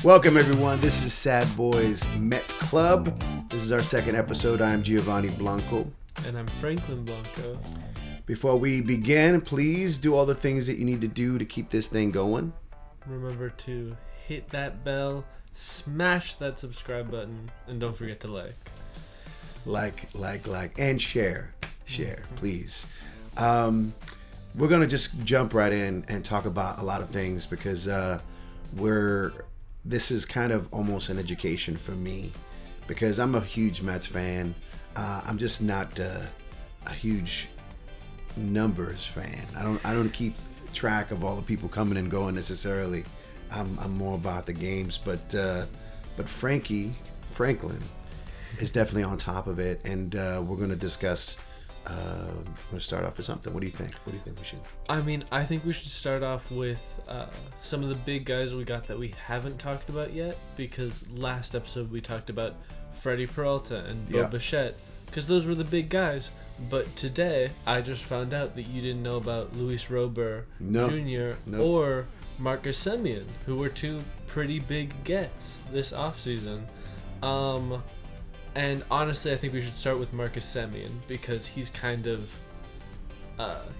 Welcome, everyone. This is Sad Boys Mets Club. This is our second episode. I am Giovanny Blanco. And I'm Franklin Blanco. Before we begin, please do all the things that you need to do to keep this thing going. Remember to hit that bell, smash that subscribe button, and don't forget to like. And share, please. We're going to just jump right in and talk about a lot of things because this is kind of almost an education for me because I'm a huge Mets fan. I'm just not a huge numbers fan. I don't keep track of all the people coming and going necessarily. I'm more about the games, but Franklin is definitely on top of it, and we're going to discuss. We're going to start off with something. What do you think? What do you think we should? I think we should start off with some of the big guys we got that we haven't talked about yet, because last episode we talked about Freddie Peralta and Bo Bichette, because those were the big guys. But today, I just found out that you didn't know about Luis Robert Jr. or Marcus Semien, who were two pretty big gets this offseason. And honestly, I think we should start with Marcus Semien because he's kind of...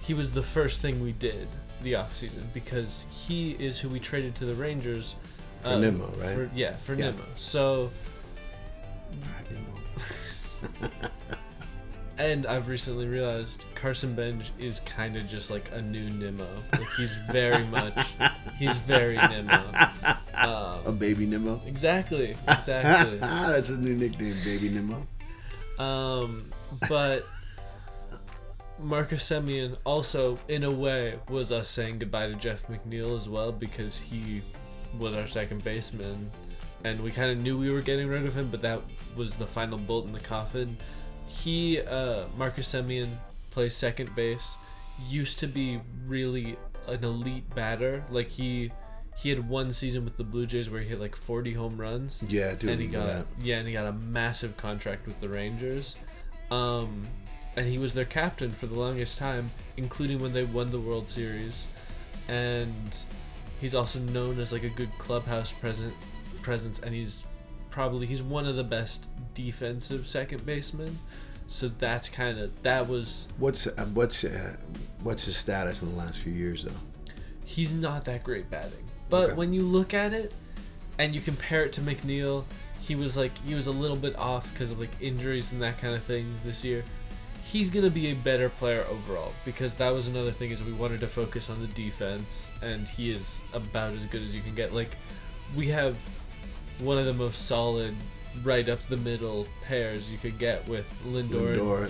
he was the first thing we did the offseason because he is who we traded to the Rangers. For Nimmo, right? For Nimmo. So... And I've recently realized Carson Benge is kind of just like a new Nimmo. Like he's very Nimmo. A baby Nimmo? Exactly. That's a new nickname, baby Nimmo. But Marcus Semien also, in a way, was us saying goodbye to Jeff McNeil as well because he was our second baseman. And we kind of knew we were getting rid of him, but that was the final bolt in the coffin. Marcus Semien plays second base, used to be really an elite batter. Like he had one season with the Blue Jays where he hit like 40 home runs. Yeah, dude. And he got a massive contract with the Rangers. And he was their captain for the longest time, including when they won the World Series. And he's also known as like a good clubhouse presence, and he's one of the best defensive second basemen. So that's what's his status in the last few years though? He's not that great batting, but when you look at it and you compare it to McNeil, he was a little bit off because of like injuries and that kind of thing this year. He's gonna be a better player overall because that was another thing is we wanted to focus on the defense, and he is about as good as you can get. Like we have one of the most solid right up the middle pairs you could get with Lindor and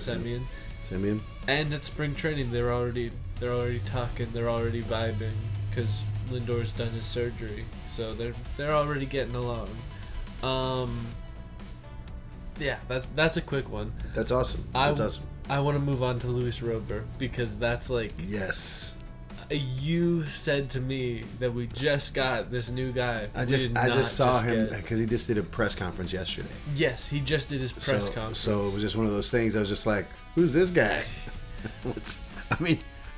Semien. And at spring training they're already talking, they're already vibing because Lindor's done his surgery, so they're already getting along. That's a quick one. That's awesome. I want to move on to Luis Robert because that's like, yes. You said to me that we just got this new guy. I just saw him because he just did a press conference yesterday. Yes, he just did his press conference. So it was just one of those things. I was just like, "Who's this guy?"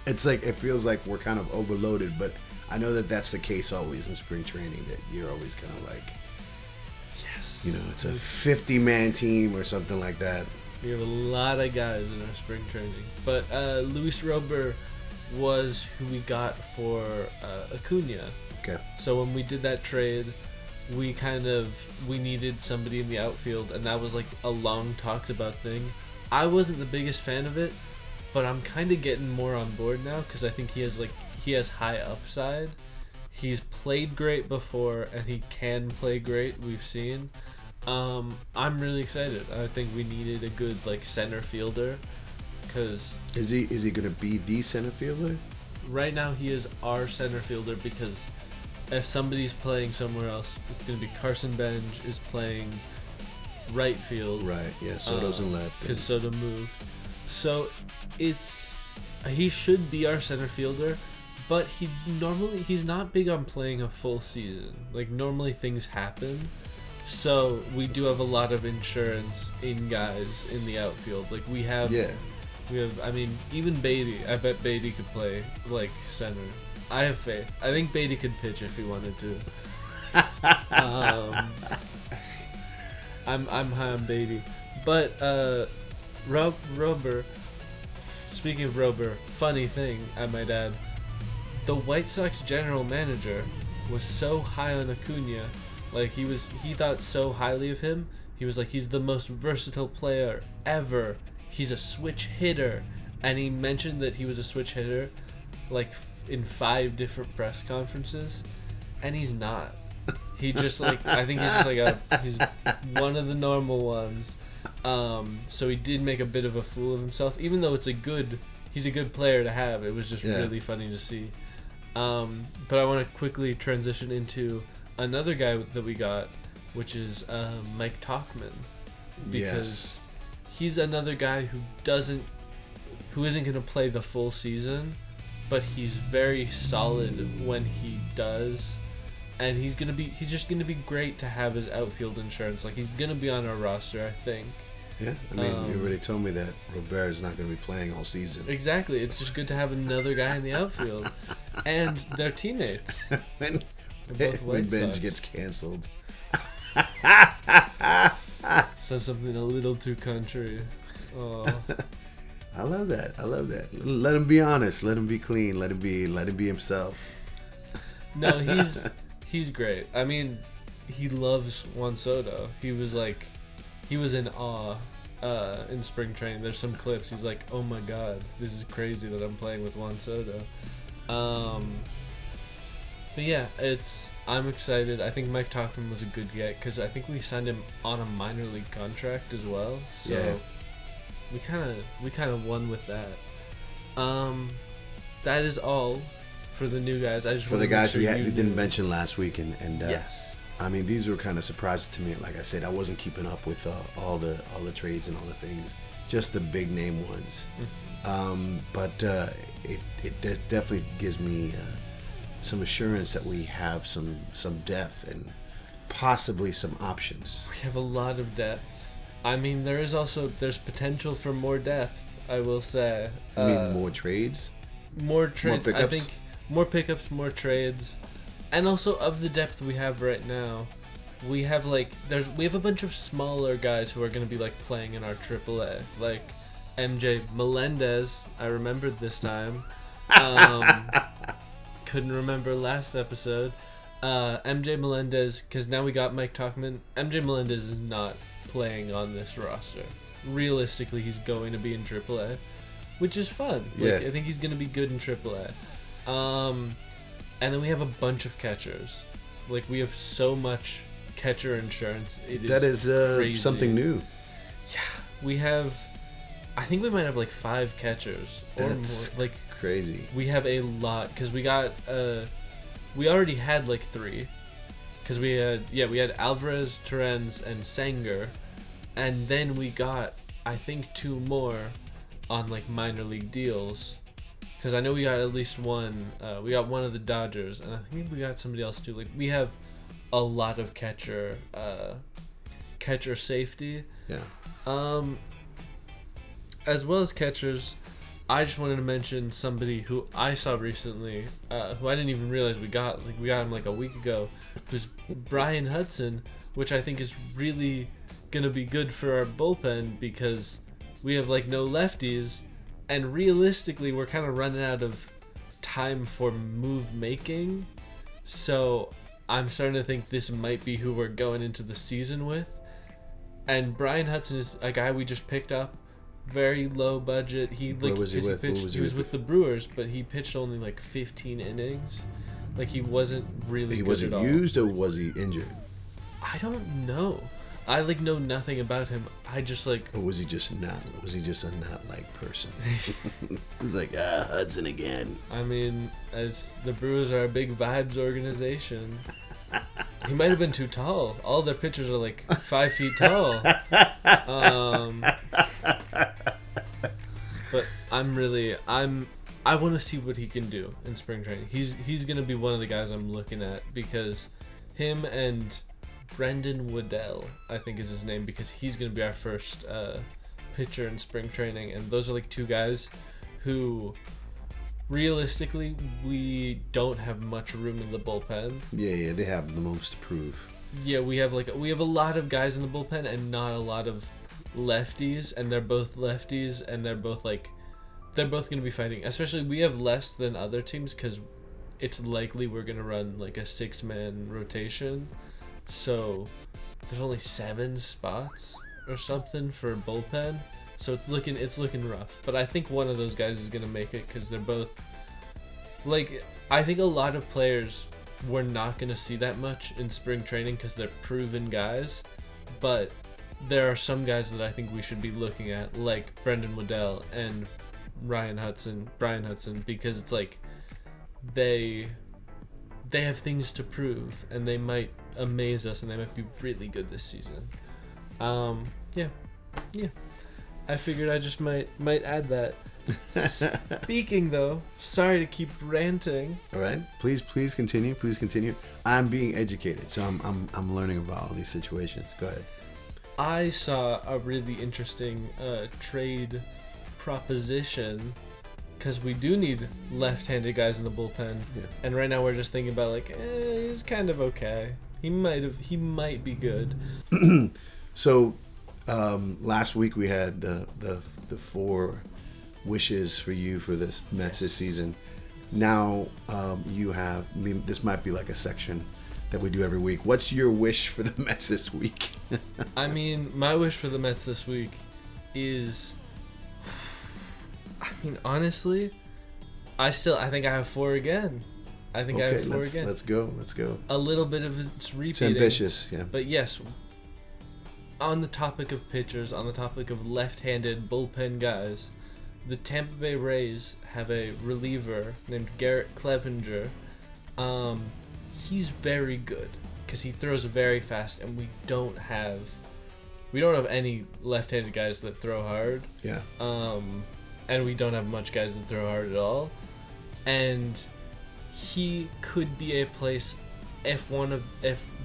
It's like it feels like we're kind of overloaded, but I know that that's the case always in spring training. That you're always kind of like, yes, it's a 50-man team or something like that. We have a lot of guys in our spring training, but Luis Robert was who we got for Acuna. Okay. So when we did that trade, we needed somebody in the outfield, and that was like a long talked about thing. I wasn't the biggest fan of it, but I'm kind of getting more on board now because I think he has high upside. He's played great before, and he can play great. We've seen. I'm really excited. I think we needed a good like center fielder. Cause is he gonna be the center fielder? Right now he is our center fielder because if somebody's playing somewhere else, it's gonna be Carson Benge is playing right field. Right. Yeah. Soto's in left. Because Soto moved. So he should be our center fielder, but he's not big on playing a full season. Like normally things happen. So we do have a lot of insurance in guys in the outfield. Like we have. Yeah. Even Beatty. I bet Beatty could play, like, center. I have faith. I think Beatty could pitch if he wanted to. I'm high on Beatty, but Rober. Speaking of Rober, funny thing I might add, the White Sox general manager was so high on Acuna, like he thought so highly of him. He was like, he's the most versatile player ever. He's a switch hitter, and he mentioned that he was a switch hitter, like in 5 different press conferences, and he's not. He just like I think he's just like he's one of the normal ones. So he did make a bit of a fool of himself, even though he's a good player to have. It was just really funny to see. But I want to quickly transition into another guy that we got, which is Mike Tauchman, because he's another guy who isn't going to play the full season, but he's very solid when he does, and he's just gonna be great to have as outfield insurance. Like, he's gonna be on our roster, I think. Yeah, I mean, you already told me that Robert's not going to be playing all season. Exactly. It's just good to have another guy in the outfield. And they're teammates. when Benge gets canceled. Said something a little too country. Oh. I love that. Let him be honest. Let him be clean. Let him be himself. No, he's great. I mean, he loves Juan Soto. He was in awe in spring training. There's some clips. He's like, oh my god, this is crazy that I'm playing with Juan Soto. But yeah, I'm excited. I think Mike Tauchman was a good get, because I think we signed him on a minor league contract as well. So yeah. we kind of won with that. That is all for the new guys. I just for the guys we didn't mention last week, and yes. I mean, these were kind of surprises to me. Like I said, I wasn't keeping up with all the trades and all the things, just the big name ones. Mm-hmm. But it definitely gives me some assurance that we have some depth and possibly some options. We have a lot of depth. I mean, there's potential for more depth, I will say. You mean more trades? More trades. More pickups? I think more pickups, more trades. And also, of the depth we have right now, we have we have a bunch of smaller guys who are going to be like playing in our AAA, like MJ Melendez. I remembered this time. Couldn't remember last episode. MJ Melendez, because now we got Mike Tauchman. MJ Melendez is not playing on this roster. Realistically, he's going to be in AAA, which is fun. I think he's going to be good in AAA. And then we have a bunch of catchers. Like, we have so much catcher insurance. That is crazy. Something new. Yeah, we have. I think we might have like 5 catchers or That's more. Like, crazy. We have a lot, because we got. We already had like 3, because we had Alvarez, Terens, and Sanger, and then we got I think 2 more on like minor league deals. Because I know we got at least one. We got one of the Dodgers, and I think we got somebody else too. Like, we have a lot of catcher safety. Yeah. As well as catchers, I just wanted to mention somebody who I saw recently, who I didn't even realize we got. Like, we got him like a week ago. Who's Brian Hudson, which I think is really gonna be good for our bullpen, because we have like no lefties. And realistically, we're kind of running out of time for move making. So I'm starting to think this might be who we're going into the season with. And Brian Hudson is a guy we just picked up. Very low budget. He was with the Brewers, but he pitched only like 15 innings. Like, he wasn't really He good wasn't at all. used, or was he injured? I don't know. I know nothing about him. I just Or was he just a not like person? He's like, Hudson again. I mean, as the Brewers are a big vibes organization, he might have been too tall. All their pitchers are like 5 feet tall. But I want to see what he can do in spring training. He's gonna be one of the guys I'm looking at, because him and Brendan Waddell, I think is his name, because he's going to be our first pitcher in spring training. And those are like 2 guys who, realistically, we don't have much room in the bullpen. Yeah, they have the most to prove. Yeah, we have a lot of guys in the bullpen and not a lot of lefties, and they're both lefties, and they're both going to be fighting. Especially we have less than other teams because it's likely we're going to run like a 6-man rotation. So there's only 7 spots or something for bullpen. So it's looking rough. But I think one of those guys is going to make it because they're both like, I think a lot of players we're not going to see that much in spring training because they're proven guys. But there are some guys that I think we should be looking at, like Brendan Waddell and Brian Hudson, because it's like they have things to prove and they might amaze us and they might be really good this season. Yeah. I figured I just might add that. Speaking though, sorry to keep ranting. All right, please continue. I'm being educated, so I'm learning about all these situations. Go ahead. I saw a really interesting trade proposition because we do need left-handed guys in the bullpen, and right now we're just thinking about like, he's kind of okay. He might be good. So last week we had the 4 wishes for you for this Mets this season. Now you have, I mean, this might be like a section that we do every week. What's your wish for the Mets this week? I mean, my wish for the Mets this week is, I mean, honestly, I think I have 4 again. I have 4 again. Let's go. A little bit of it's repeating. It's ambitious, yeah. But yes, on the topic of pitchers, on the topic of left-handed bullpen guys, the Tampa Bay Rays have a reliever named Garrett Clevenger. He's very good because he throws very fast, and we don't have any left-handed guys that throw hard. Yeah. And we don't have much guys that throw hard at all. And he could be a place if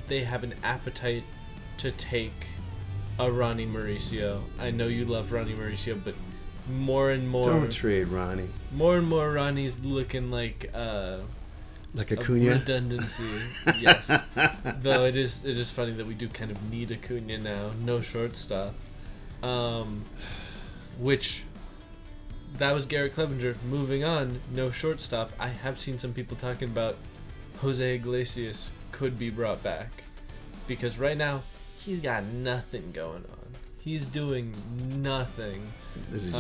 they have an appetite to take a Ronnie Mauricio. I know you love Ronnie Mauricio, but more and more, don't trade Ronnie. More and more, Ronnie's looking like Acuna redundancy. Yes. Though it is funny that we do kind of need Acuna now. No shortstop. Which that was Garrett Clevenger. Moving on, no shortstop. I have seen some people talking about Jose Iglesias could be brought back because right now he's got nothing going on. He's doing nothing. Is he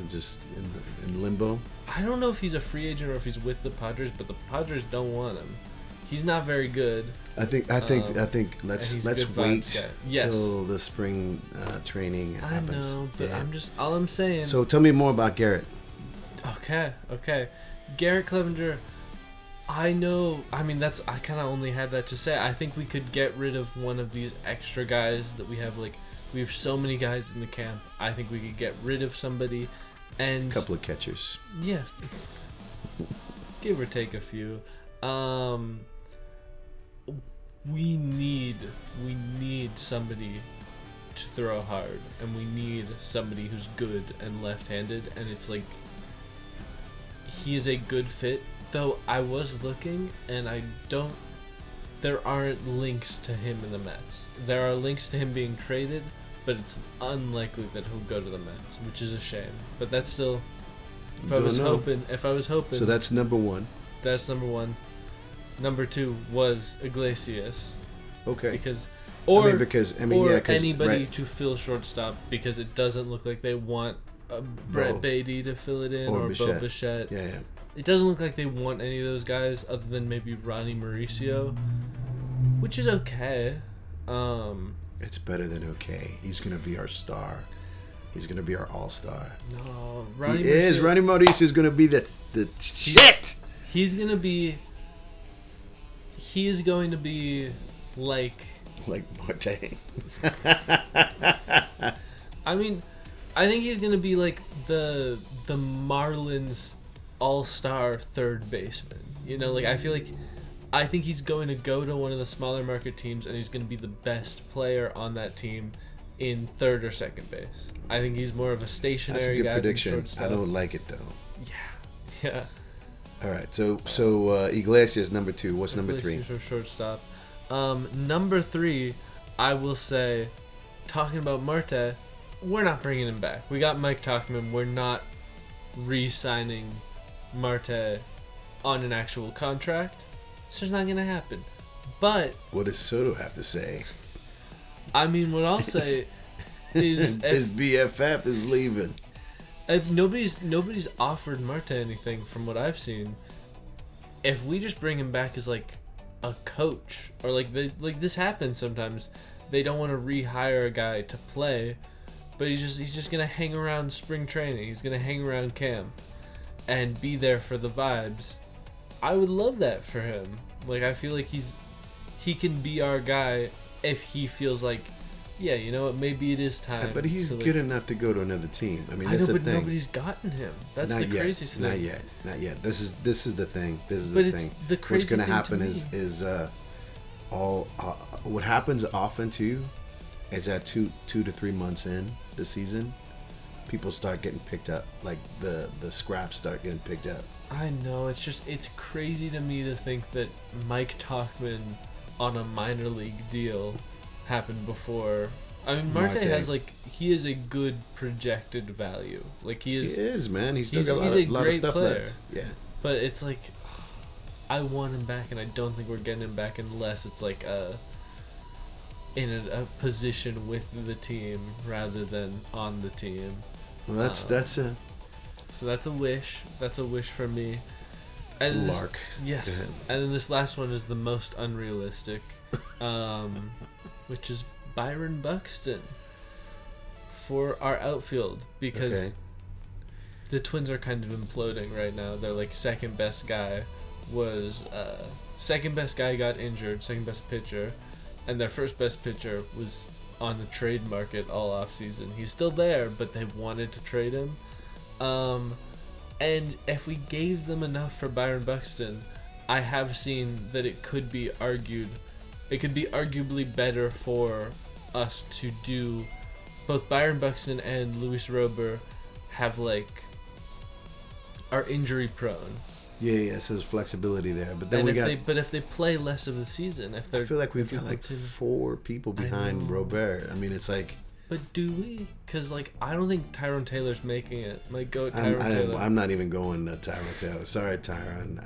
just in limbo? I don't know if he's a free agent or if he's with the Padres, but the Padres don't want him. He's not very good. I think let's wait till the spring training happens. I know, but all I'm saying. So tell me more about Garrett. Okay. Garrett Clevenger, I know. I mean, I kind of only had that to say. I think we could get rid of one of these extra guys that we have. Like, we have so many guys in the camp. I think we could get rid of somebody, and a couple of catchers. Yeah, give or take a few. We need somebody to throw hard, and we need somebody who's good and left-handed, and it's like he is a good fit. Though I was looking, and there aren't links to him in the Mets. There are links to him being traded, but it's unlikely that he'll go to the Mets, which is a shame. But that's still, if I was hoping. So that's number 1. That's number 1. Number 2 was Iglesias. Okay. Because anybody to fill shortstop, because it doesn't look like they want Brett Beatty to fill it in or Bo Bichette. Yeah. It doesn't look like they want any of those guys other than maybe Ronnie Mauricio, which is okay. It's better than okay. He's gonna be our star. He's gonna be our all-star. No, Ronnie Mauricio is gonna be the shit. He is going to be like Marte. I mean, I think he's going to be like the Marlins all-star third baseman. You know, like I think he's going to go to one of the smaller market teams and he's going to be the best player on that team in third or second base. I think he's more of a stationary guy. That's a good prediction. I don't like it though. Yeah. All right, so Iglesias number 2. What's number 3? For shortstop. Number 3, I will say, talking about Marte, we're not bringing him back. We got Mike Tauchman. We're not re-signing Marte on an actual contract. It's just not going to happen. But what does Soto have to say? I mean, what I'll say is... his BFF is leaving. If nobody's offered Marte anything from what I've seen, if we just bring him back as like a coach, or like this happens sometimes, they don't want to rehire a guy to play, but he's just gonna hang around spring training. He's gonna hang around camp and be there for the vibes. I would love that for him. Like, I feel like he can be our guy if he feels like, yeah, you know what, maybe it is time. But he's good enough to go to another team. I mean, that's the thing. Nobody's gotten him. That's the craziest thing. Not yet. This is the thing. The crazy What's going to happen to is what happens often too is that 2 to 3 months in the season, people start getting picked up. Like the scraps start getting picked up. I know. It's crazy to me to think that Mike Tauchman on a minor league deal happened before. I mean, Marte has he is a good projected value. Like he is, man. He's still got a lot of stuff player. left. Yeah. But it's like, I want him back, and I don't think we're getting him back unless it's like in a position with the team rather than on the team. Well, that's a. So that's a wish. That's a wish for me. It's a lark. Yes. And then this last one is the most unrealistic, which is Byron Buxton for our outfield, because the Twins are kind of imploding right now. They're like second best guy got injured, second best pitcher, and their first best pitcher was on the trade market all off season. He's still there, but they wanted to trade him. And if we gave them enough for Byron Buxton, I have seen that it could be arguably better for us to do both Byron Buxton and Luis Robert are injury prone. Yeah, so there's flexibility there. But then if they play less of the season, I feel like we've got like 4 people behind Robert. I mean, it's like. But do we? Because, I don't think Tyrone Taylor's making it. Taylor. I'm not even going to Tyrone Taylor. Sorry, Tyrone.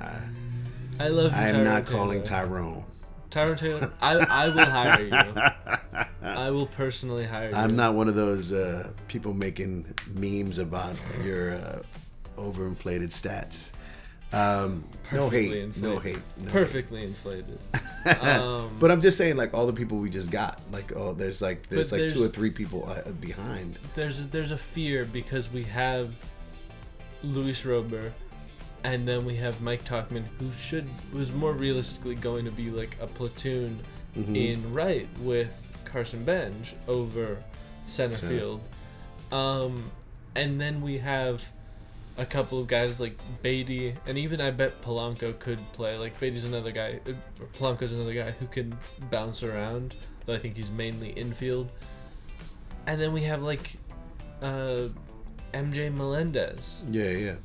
I love you, I am Tyrone not Taylor. Calling Tyrone. Tyrone Taylor, I will hire you. I will personally hire you. I'm not one of those people making memes about your overinflated stats. No hate. Perfectly inflated. But I'm just saying, all the people we just got, there's 2 or 3 people behind. There's a fear because we have Luis Robert, and then we have Mike Tauchman, who's more realistically going to be like a platoon in right with Carson Benge over center field. And then we have a couple of guys like Beatty, and even I bet Polanco could play. Beatty's another guy, Polanco's another guy who can bounce around, though I think he's mainly infield. And then we have MJ Melendez. Yeah.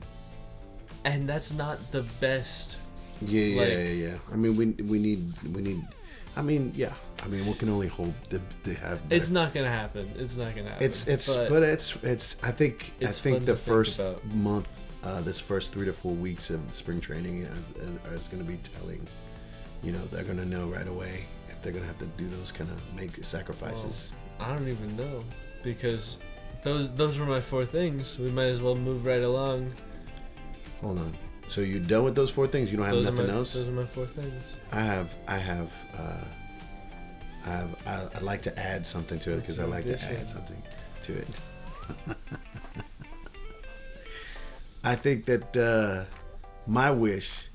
And that's not the best. Yeah. I mean, we need. I mean, yeah. I mean, we can only hope that they have. It's not gonna happen. It's. I think the first month, this first 3 to 4 weeks of spring training is going to be telling. They're going to know right away if they're going to have to do those kind of make sacrifices. Well, I don't even know, because those were my 4 things. We might as well move right along. Hold on. So you're done with those 4 things? You don't have nothing else? Those are my 4 things. I'd like to add something to it, because I like to add something to it. I think that my wish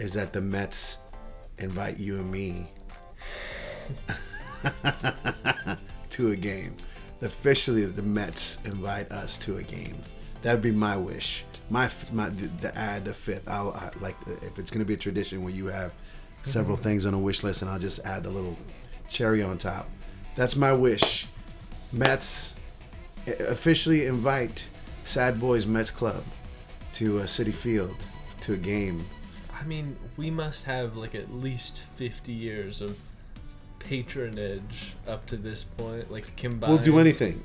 is that the Mets invite you and me to a game. Officially, the Mets invite us to a game. That'd be my wish. To add the 5th. If it's gonna be a tradition where you have several things on a wish list, and I'll just add a little cherry on top. That's my wish. Mets officially invite Sad Boys Mets Club to Citi Field to a game. I mean, we must have at least 50 years of patronage up to this point, like combined. We'll do anything.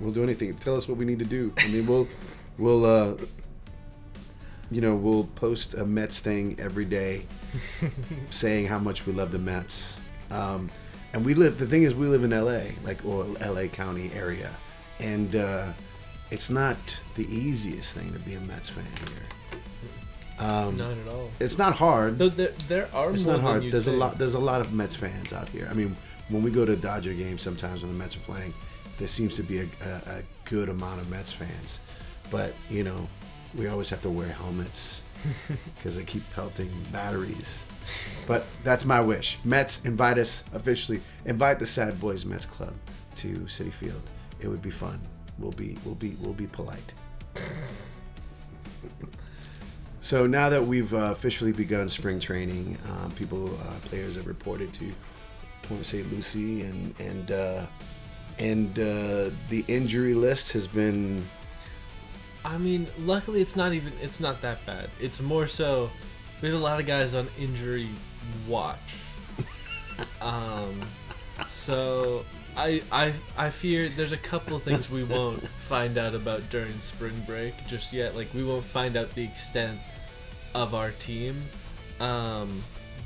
Tell us what we need to do. I mean, we'll post a Mets thing every day, saying how much we love the Mets. And we live in LA, or LA County area, and it's not the easiest thing to be a Mets fan here. Not at all. It's not hard. Though there are It's more not hard. than There's a lot of Mets fans out here. I mean, when we go to Dodger games, sometimes when the Mets are playing, there seems to be a good amount of Mets fans. But we always have to wear helmets because they keep pelting batteries. But that's my wish. Mets, invite us officially. Invite the Sad Boys Mets Club to Citi Field. It would be fun. We'll be polite. So now that we've officially begun spring training, players have reported to Point St. Lucie, and the injury list has been. I mean, luckily it's not that bad. It's more so we have a lot of guys on injury watch. So I fear there's a couple of things we won't find out about during spring break just yet. Like, we won't find out the extent of our team,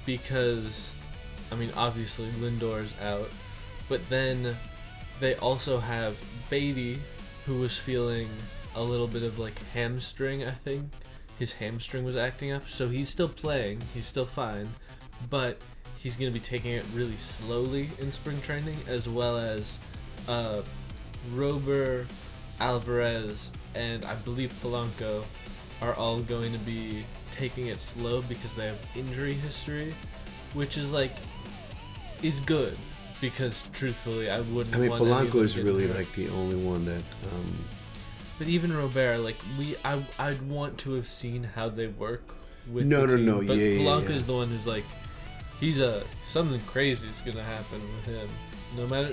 because, I mean, obviously Lindor's out, but then they also have Beatty, who was feeling a little bit of hamstring. I think his hamstring was acting up, so he's still playing, he's still fine, but he's going to be taking it really slowly in spring training, as well as Rober, Alvarez, and I believe Blanco are all going to be taking it slow because they have injury history, which is is good, because truthfully I wouldn't. I mean, want Polanco is really the only one that. But even Robert, I'd want to have seen how they work with no, the team. No, but yeah, Polanco yeah. is the one who's something crazy is gonna happen with him.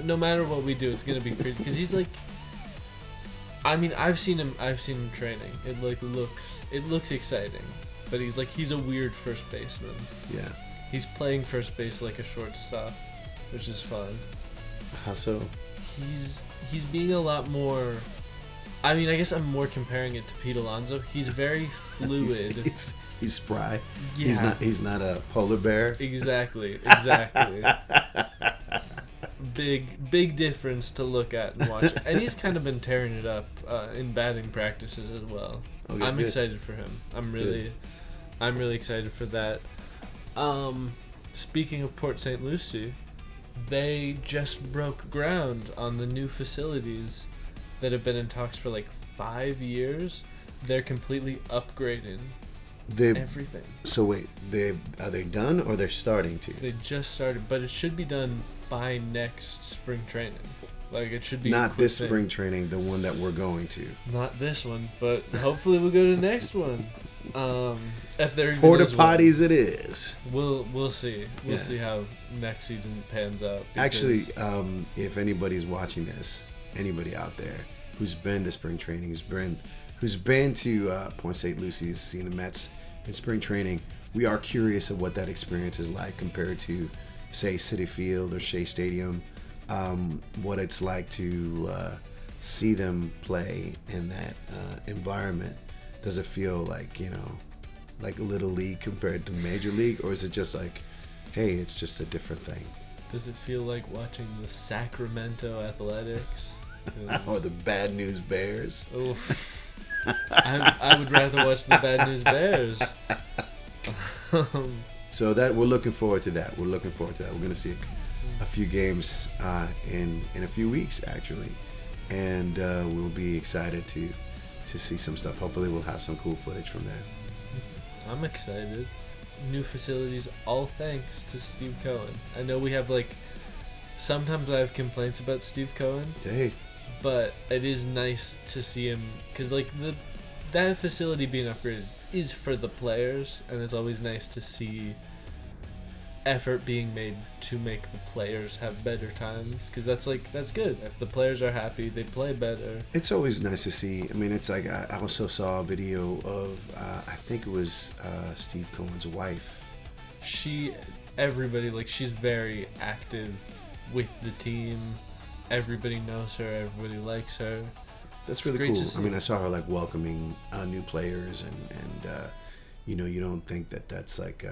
No matter what we do, it's gonna be crazy because he's I mean, I've seen him training. It looks exciting, but he's a weird first baseman. Yeah. He's playing first base like a shortstop, which is fun. How so? He's being a lot more. I mean, I guess I'm more comparing it to Pete Alonso. He's very fluid. he's spry. Yeah. He's not a polar bear. Exactly. Big difference to look at and watch. And he's kind of been tearing it up in batting practices as well. Okay, I'm good. excited for him. I'm really excited for that. Speaking of Port St. Lucie, they just broke ground on the new facilities that have been in talks for 5 years. They're completely upgrading everything. So wait, are they done or they're starting to? They just started, but it should be done by next spring training. It should be not this spring training, the one that we're going to. Not this one, but hopefully we'll go to the next one. If there Porta potties, it is. We'll see. We'll see how next season pans out. Actually, if anybody's watching this, anybody out there who's been to spring training, who's been to Point St. Lucie's, seen the Mets in spring training, we are curious of what that experience is like compared to, say, Citi Field or Shea Stadium. What it's like to see them play in that environment. Does it feel like Little League compared to Major League, or is it just hey, it's just a different thing? Does it feel like watching the Sacramento Athletics? Or the Bad News Bears? Oof. I would rather watch the Bad News Bears. So that we're looking forward to that. We're going to see a few games in a few weeks, actually, and we'll be excited to see some stuff. Hopefully, we'll have some cool footage from there. I'm excited. New facilities, all thanks to Steve Cohen. I know we have sometimes I have complaints about Steve Cohen. Hey. But it is nice to see him, because that facility being upgraded is for the players, and it's always nice to see effort being made to make the players have better times, because that's good. If the players are happy, they play better. It's always nice to see. I mean, it's I also saw a video of I think it was Steve Cohen's wife. She's very active with the team. Everybody knows her. Everybody likes her. That's really cool. I mean, I saw her like welcoming new players, and you know, you don't think that that's like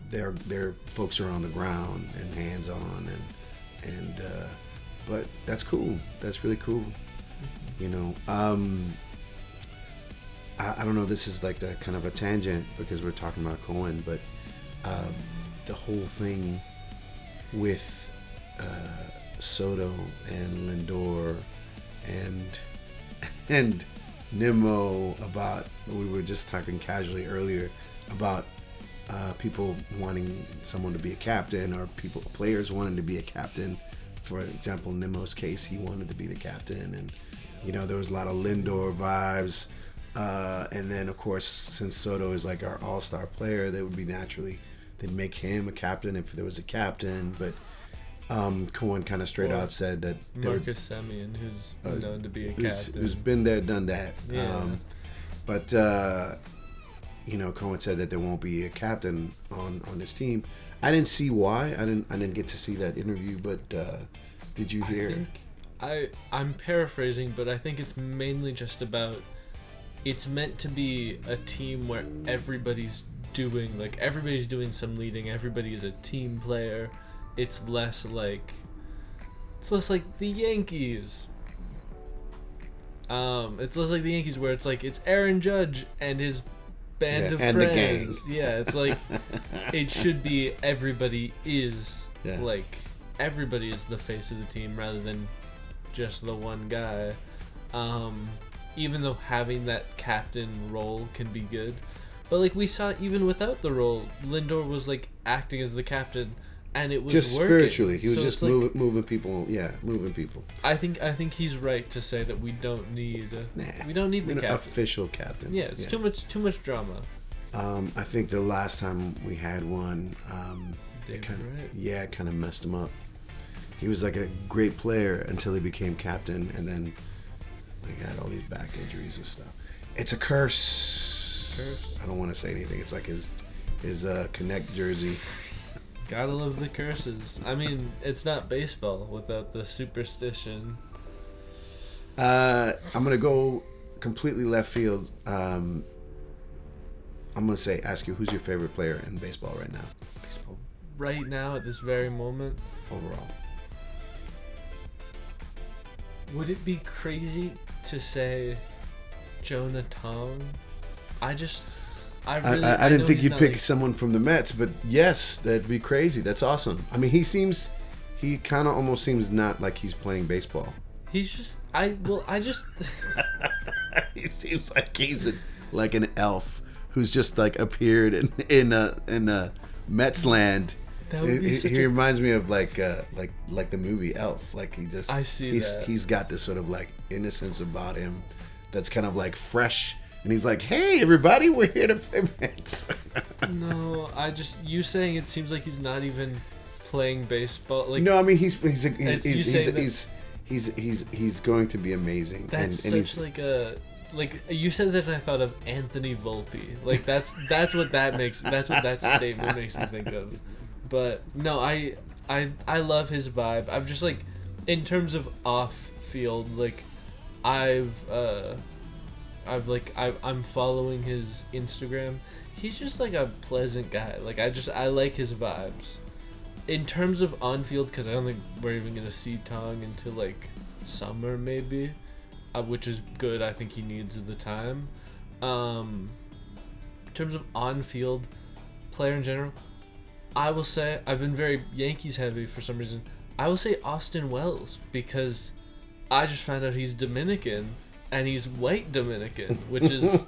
their folks are on the ground and hands on, and but that's cool. That's really cool. You know, I don't know. This is like the kind of a tangent because we're talking about Cohen, but the whole thing with Soto and Lindor and Nimmo, about, we were just talking casually earlier about people wanting someone to be a captain, or players wanting to be a captain. For example, Nimmo's case, he wanted to be the captain, and you know, there was a lot of Lindor vibes. And then of course, since Soto is like our all-star player, they would be naturally, they'd make him a captain if there was a captain. But Cohen kind of straight out said that Marcus Semien, who's known to be a captain, who's been there, done that. Yeah. But you know, Cohen said that there won't be a captain on this team. I didn't see why. I didn't get to see that interview. But did you hear? I'm paraphrasing, but I think it's mainly just about, it's meant to be a team where everybody's doing some leading. Everybody is a team player. It's less like the Yankees. It's less like the Yankees, where it's like it's Aaron Judge and his band of and friends. The gang. Yeah, it's like it should be everybody is everybody is the face of the team rather than just the one guy. Even though having that captain role can be good, but like we saw, even without the role, Lindor was like acting as the captain. And it was just working. Spiritually, he was so just moving people. Yeah, moving people. I think he's right to say that we don't need the captain. Official captain. Yeah, it's too much drama. I think the last time we had one, it kind of messed him up. He was like a great player until he became captain, and then he had all these back injuries and stuff. It's a curse. I don't want to say anything. It's like his Connect jersey. Gotta love the curses. I mean, it's not baseball without the superstition. I'm gonna go completely left field. I'm gonna ask you, who's your favorite player in baseball right now? Baseball right now at this very moment. Overall. Would it be crazy to say Jonah Tong? I didn't think you'd pick someone from the Mets, but yes, that'd be crazy. That's awesome. I mean, he kind of almost seems not like he's playing baseball. He's just, he seems like he's like an elf who's just like appeared in Mets land. He reminds me of like the movie Elf. Like he's got this sort of like innocence about him that's kind of like fresh. And he's like, "Hey, everybody, we're here to play Mets." No, you saying it seems like he's not even playing baseball. Like, no, I mean he's going to be amazing. That's like you said that, and I thought of Anthony Volpe. Like that's what that statement makes me think of. But no, I love his vibe. I'm just like, in terms of off field, like I'm following his Instagram. He's just like a pleasant guy. Like I like his vibes. In terms of on field, because I don't think we're even gonna see Tong until like summer maybe, which is good. I think he needs the time. In terms of on field player in general, I will say I've been very Yankees heavy for some reason. I will say Austin Wells, because I just found out he's Dominican. And he's white Dominican, which is,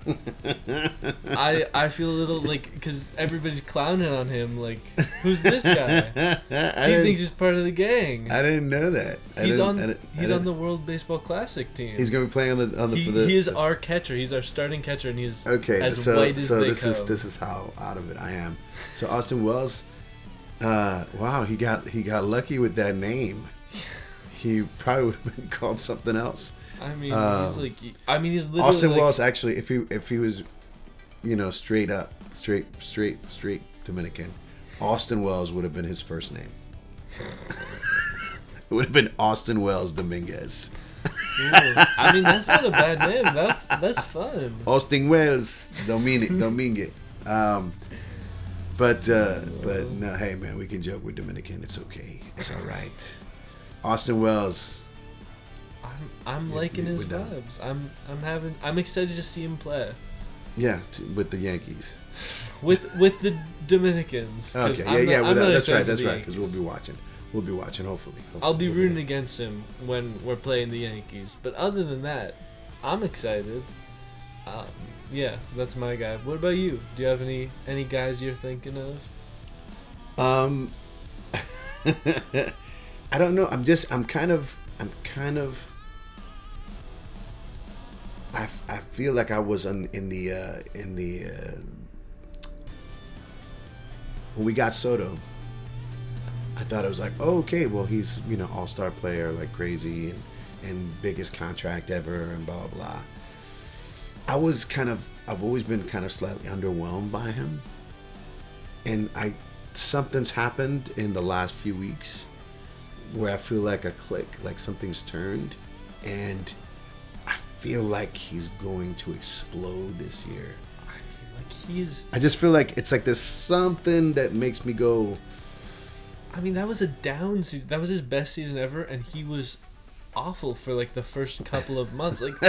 I feel a little like, because everybody's clowning on him, like, who's this guy? He thinks he's part of the gang. I didn't know that. He's on the World Baseball Classic team. He's going to be playing on the He is our catcher. He's our starting catcher, and he's white as so they this come. This is how out of it I am. So Austin Wells, wow, he got lucky with that name. He probably would have been called something else. I mean, he's literally Austin Wells. Actually, if he was, straight Dominican, Austin Wells would have been his first name. would have been Austin Wells Dominguez. Ooh, I mean, that's not a bad name. That's fun. Austin Wells Dominguez. But no, hey man, we can joke with Dominican. It's okay. It's all right. Austin Wells. I'm liking his vibes. I'm excited to see him play. Yeah, with the Yankees. With the Dominicans. Okay, that's right. Because we'll be watching. Hopefully. I'll be rooting against him when we're playing the Yankees. But other than that, I'm excited. Yeah, that's my guy. What about you? Do you have any guys you're thinking of? I don't know. I'm kind of. I feel like I was in the when we got Soto. I thought it was like, oh, okay, well he's all-star player like crazy and biggest contract ever and blah blah blah. I've always been kind of slightly underwhelmed by him, and something's happened in the last few weeks where I feel like a click, like something's turned, and I feel like he's going to explode this year. I just feel like it's like there's something that makes me go. I mean, that was a down season. That was his best season ever, and he was awful for like the first couple of months. Like,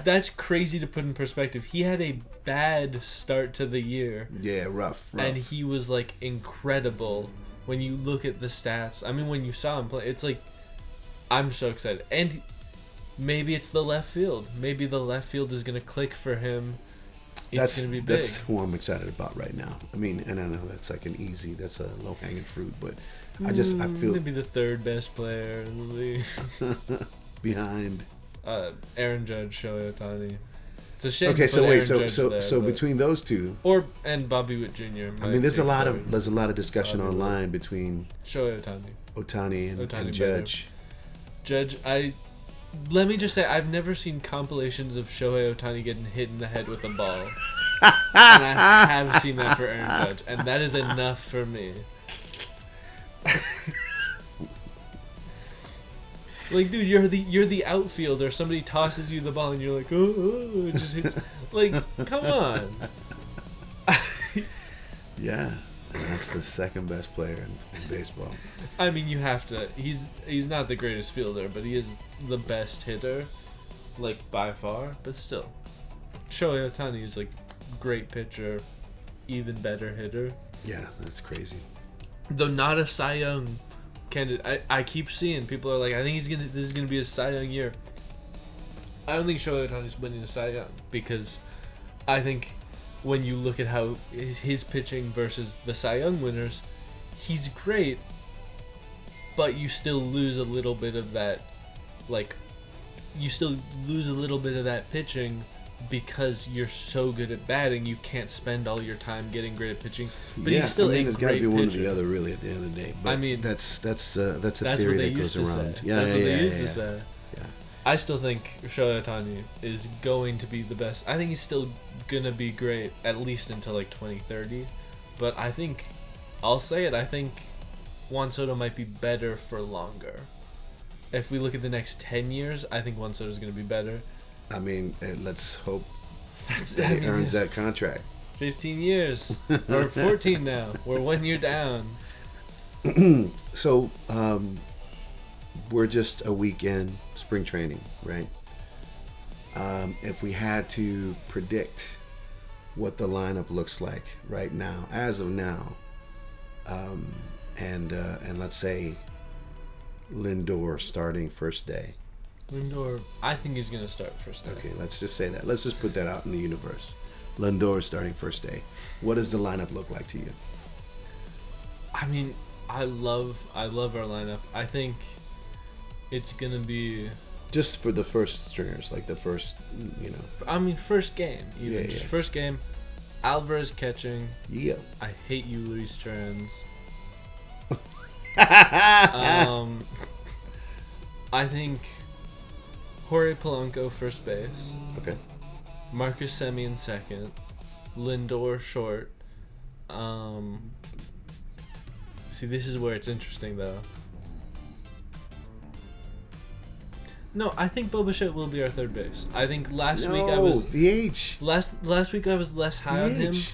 that's crazy to put in perspective. He had a bad start to the year. Yeah, rough. And he was like incredible when you look at the stats. I mean, when you saw him play, it's like, I'm so excited. And maybe it's the left field. Maybe the left field is going to click for him. It's going to be big. That's who I'm excited about right now. I mean, and I know that's like that's a low-hanging fruit, but I feel maybe the third best player in the league. Behind Aaron Judge, Shohei Ohtani. It's a shame. Okay, to put so Aaron Judge so there, between those two, and Bobby Witt Jr. I mean, there's a lot of discussion Bobby online Witt. Between Shohei Ohtani and Ohtani Judge. Judge, let me just say, I've never seen compilations of Shohei Ohtani getting hit in the head with a ball. And I have seen that for Aaron Judge, and that is enough for me. Like, dude, you're the outfielder. Somebody tosses you the ball, and you're like, oh, it just hits. Like, come on. Yeah, that's the second best player in baseball. I mean, you have to. He's not the greatest fielder, but he is the best hitter, like, by far. But still, Shohei Ohtani is like great pitcher, even better hitter. Yeah, that's crazy. Though not a Cy Young candidate. I keep seeing people are like, I think this is gonna be a Cy Young year. I don't think Shohei Ohtani's winning a Cy Young, because I think when you look at how his pitching versus the Cy Young winners, he's great, but you still lose a little bit of that, pitching because you're so good at batting. You can't spend all your time getting great at pitching. But he's still a great pitcher. It's got to be one or the other, really, at the end of the day. But I mean, that's a theory that goes around. Yeah, that's what they used to say. Yeah. I still think Shohei Ohtani is going to be the best. I think he's still gonna be great at least until like 2030. But I think I'll say it. I think Juan Soto might be better for longer. If we look at the next 10 years, I think Juan Soto is going to be better. I mean, let's hope that he earns that contract. 15 years. Or 14 now. We're 1 year down. So, we're just a week in spring training, right? If we had to predict what the lineup looks like right now, as of now, and let's say Lindor starting first day. Lindor, I think he's going to start first day. Okay, let's just say that. Let's just put that out in the universe. Lindor starting first day. What does the lineup look like to you? I mean, I love our lineup. I think it's going to be... Just for the first stringers, like the first, I mean, first game. Even. Yeah, just first game. Alvarez catching. Yeah. I hate you, Luis Trans. I think Jorge Polanco first base. Okay. Marcus Semien second. Lindor short. See, this is where it's interesting though. No, I think Bo Bichette will be our third base. I think last week DH. Last week I was less high on him, DH.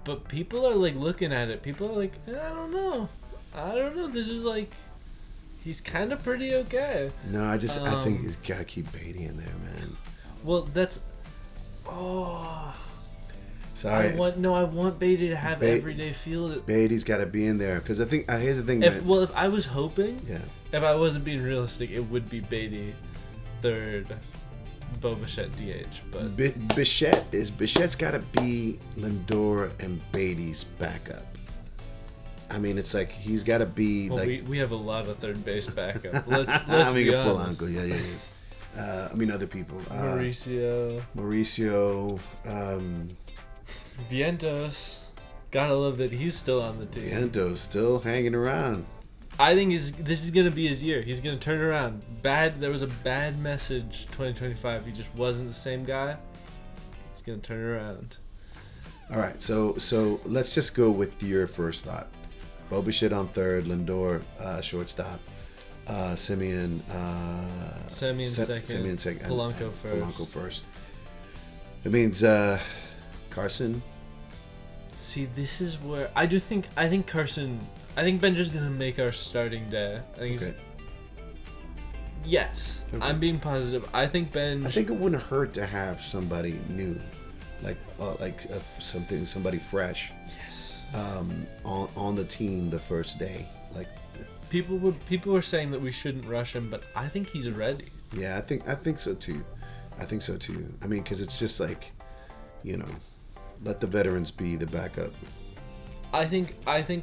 but people are like looking at it. People are like, I don't know. This is like, he's kind of pretty okay. No, I think he's got to keep Beatty in there, man. Well, that's. Oh. Sorry. I want Beatty to have everyday field. Beatty's got to be in there because I think here's the thing. If I was hoping, if I wasn't being realistic, it would be Beatty, third, Bo Bichette DH. But Bichette's got to be Lindor and Beatty's backup. I mean, it's like he's got to be we have a lot of third base backup. Let's be honest. Polanco, yeah. Other people. Mauricio. Vientos. Gotta love that he's still on the team. Vientos still hanging around. I think this is gonna be his year. He's gonna turn around. There was a bad message 2025. He just wasn't the same guy. He's gonna turn around. All right, so let's just go with your first thought. Bo Bichette on third, Lindor shortstop, Semien second, Polanco first. It means Carson. See, this is where I think Carson. I think Benje's gonna make our starting day. I think okay. Yes, okay. I'm being positive. I think Benge. I think it wouldn't hurt to have somebody new, somebody fresh. Yes. On the team the first day, like. People were saying that we shouldn't rush him, but I think he's ready. Yeah, I think so too. I mean, because it's just like, let the veterans be the backup. I think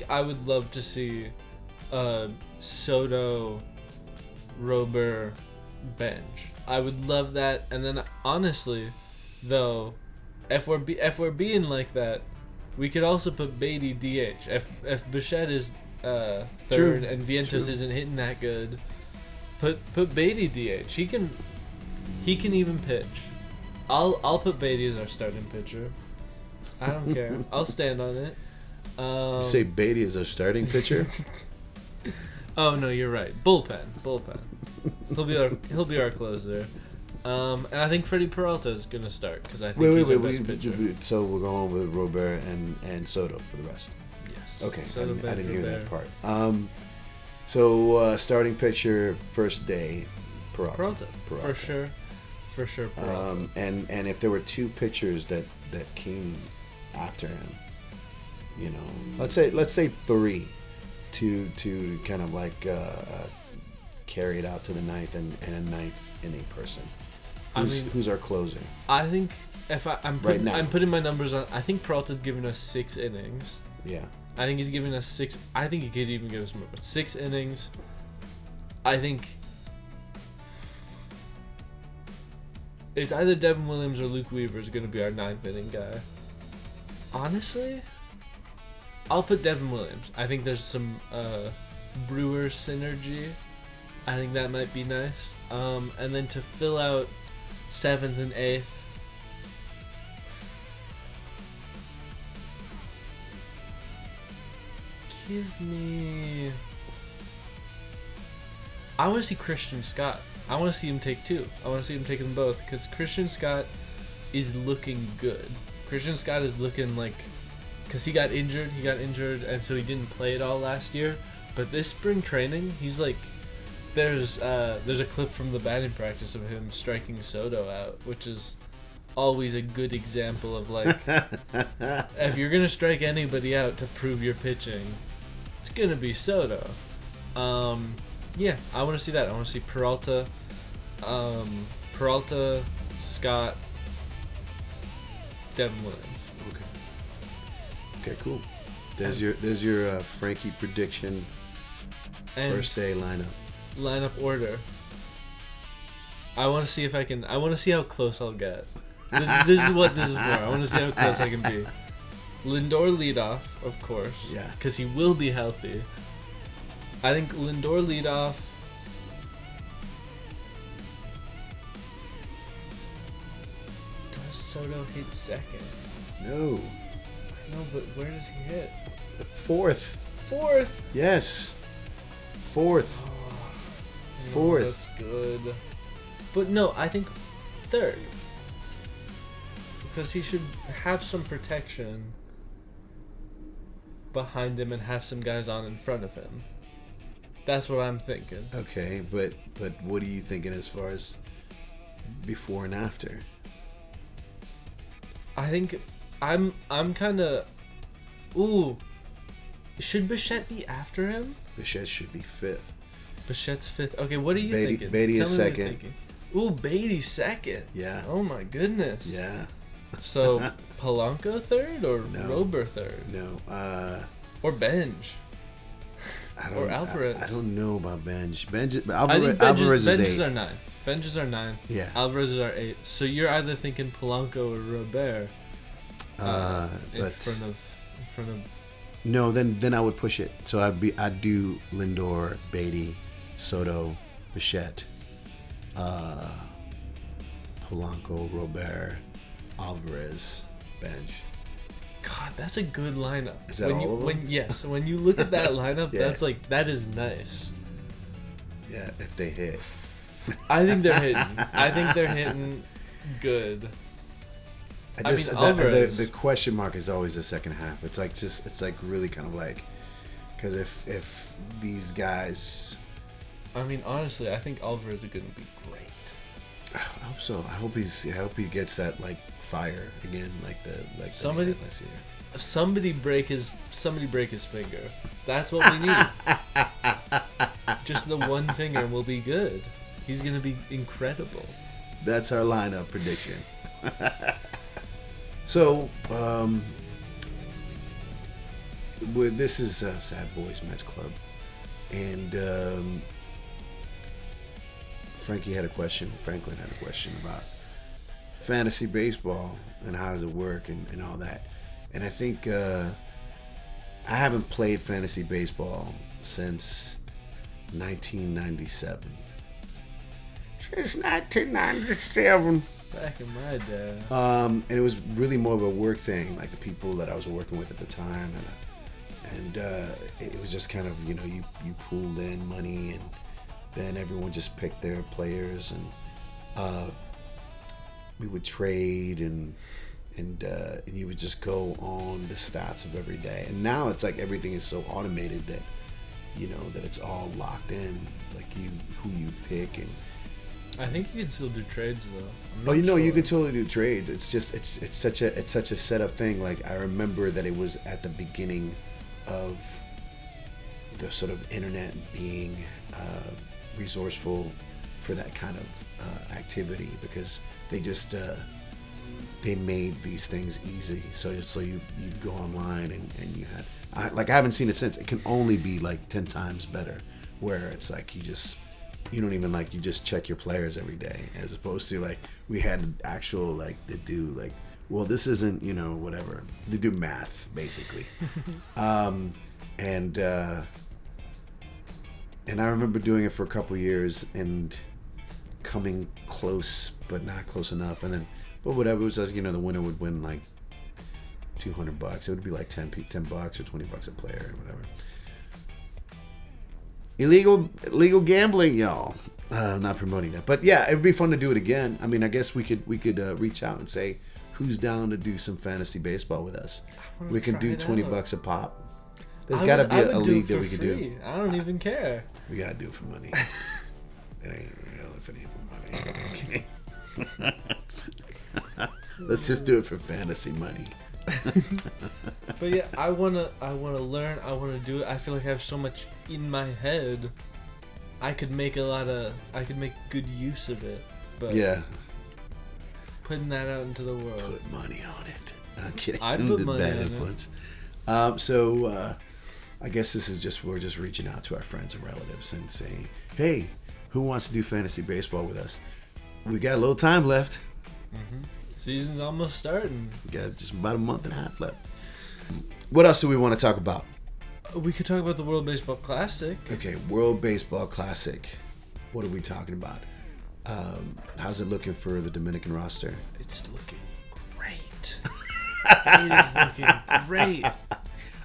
I would love to see Soto, Rober, Benge. I would love that. And then honestly, though, if we're being like that, we could also put Beatty DH. If Bichette is third True. and Vientos isn't hitting that good, put Beatty DH. He can even pitch. I'll put Beatty as our starting pitcher. I don't care. I'll stand on it. Say Beatty is our starting pitcher. Oh no, you're right. Bullpen. He'll be our closer. And I think Freddie Peralta is gonna start because I think he's our best pitcher. So we're going with Robert and Soto for the rest. Yes. Okay, Soto, I didn't hear Robert. that part. So starting pitcher first day, Peralta. For sure. Peralta. And if there were two pitchers that came after him, let's say three, to kind of like carry it out to the ninth and a ninth inning person. Who's our closer? I think if I'm putting my numbers on. I think Peralta's giving us 6 innings. Yeah. I think he's giving us 6. I think he could even give us more. But 6 innings. I think it's either Devin Williams or Luke Weaver is going to be our 9th inning guy. Honestly, I'll put Devin Williams. I think there's some Brewers synergy. I think that might be nice. And then to fill out 7th and 8th, give me. I want to see Christian Scott. I want to see him take 2. I want to see him take them both because Christian Scott is looking good. Christian Scott is looking like, because he got injured, and so he didn't play at all last year. But this spring training, he's like, there's a clip from the batting practice of him striking Soto out, which is always a good example of like, if you're gonna strike anybody out to prove your pitching, it's gonna be Soto. Yeah, I want to see that. I want to see Peralta, Scott, Devin Williams. Okay, cool. There's your Frankie prediction. And first day lineup order. I want to see if I can. I want to see how close I'll get. This is what this is for. I want to see how close I can be. Lindor leadoff, of course. Yeah. Because he will be healthy. I think Lindor leadoff. Does Soto hit second? No. No, but where does he hit? Fourth. Oh, Yes. Fourth. That's good. But no, I think third. Because he should have some protection behind him and have some guys on in front of him. That's what I'm thinking. Okay, but what are you thinking as far as before and after? I think I'm kind of. Ooh, should Bichette be after him? Bichette should be fifth. Bichette's fifth. Okay, what are you thinking? Beatty Tell is me what you're second. thinking. Ooh, Beatty second. Yeah. Oh my goodness. Yeah. So Polanco third or No. Rober third? No. Or Benge. Or Alvarez. I don't know about Benge. Alvarez Benges is 8. are 9. Benges are 9. Yeah. Alvarez are 8. So you're either thinking Polanco or Robert. In front of. No, then I would push it. So I'd do Lindor, Beatty, Soto, Bichette, Polanco, Robert, Alvarez, Benge. God, that's a good lineup. Is that all of them? Yes, when you look at that lineup, Yeah. that is nice. Yeah, if they hit. I think they're hitting good. Alvarez. The question mark is always the second half. It's like really kind of like, because if these guys, I mean, honestly, I think Alvarez is going to be great. I hope so. I hope he gets that like fire again, like Somebody- that he had last year. Somebody break his finger. That's what we need. Just the one finger and we'll be good. He's going to be incredible. That's our lineup prediction. So, this is Sad Boys Mets Club, and Franklin had a question about fantasy baseball and how does it work and all that. And I think I haven't played fantasy baseball since 1997. Since 1997. Back in my day. And it was really more of a work thing, like the people that I was working with at the time, and it was just kind of, you pooled in money, and then everyone just picked their players, and we would trade, and you would just go on the stats of every day. And now it's like everything is so automated that that it's all locked in, like who you pick. And I think you can still do trades though. You can totally do trades. It's just it's such a set up thing. Like, I remember that it was at the beginning of the sort of internet being resourceful for that kind of activity, because they just they made these things easy. So you'd go online and you had I haven't seen it since. It can only be like 10 times better, where it's like you don't even you just check your players every day, as opposed to like we had actual to do this isn't whatever, they do math basically. And I remember doing it for a couple years and coming close but not close enough, and then but whatever, it was just, the winner would win like $200. It would be like $10 or $20 a player or whatever. Illegal gambling, y'all. Not promoting that, but yeah, it would be fun to do it again. I mean, I guess we could reach out and say who's down to do some fantasy baseball with us. We can do $20 a pop. There's got to be a league that we could do. I don't even care. We gotta do it for money. It ain't real if it ain't for money. Let's just do it for fantasy money. But yeah, I wanna learn. I wanna do it. I feel like I have so much in my head. I could make good use of it. But yeah, putting that out into the world. Put money on it. I'm kidding. I'd put money bad on influence. I guess we're just reaching out to our friends and relatives and saying, hey, who wants to do fantasy baseball with us? We got a little time left. Mm-hmm. Season's almost starting. We got just about a month and a half left. What else do we want to talk about? We could talk about the World Baseball Classic. Okay, World Baseball Classic. What are we talking about? How's it looking for the Dominican roster? It's looking great. It is looking great.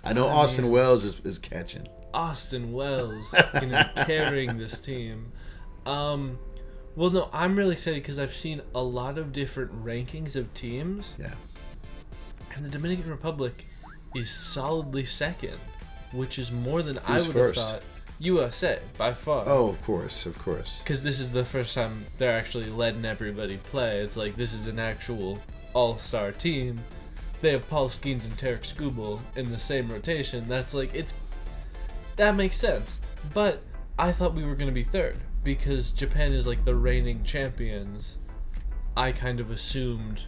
I know Austin Wells is catching. Austin Wells, carrying this team. Well, no, I'm really excited because I've seen a lot of different rankings of teams. Yeah. And the Dominican Republic is solidly second, which is more than I Who's would first? have thought. USA, by far. Oh, of course. Because this is the first time they're actually letting everybody play. It's like, this is an actual all-star team. They have Paul Skeens and Tarek Skubal in the same rotation. That's like, that makes sense. But I thought we were going to be third because Japan is like the reigning champions. I kind of assumed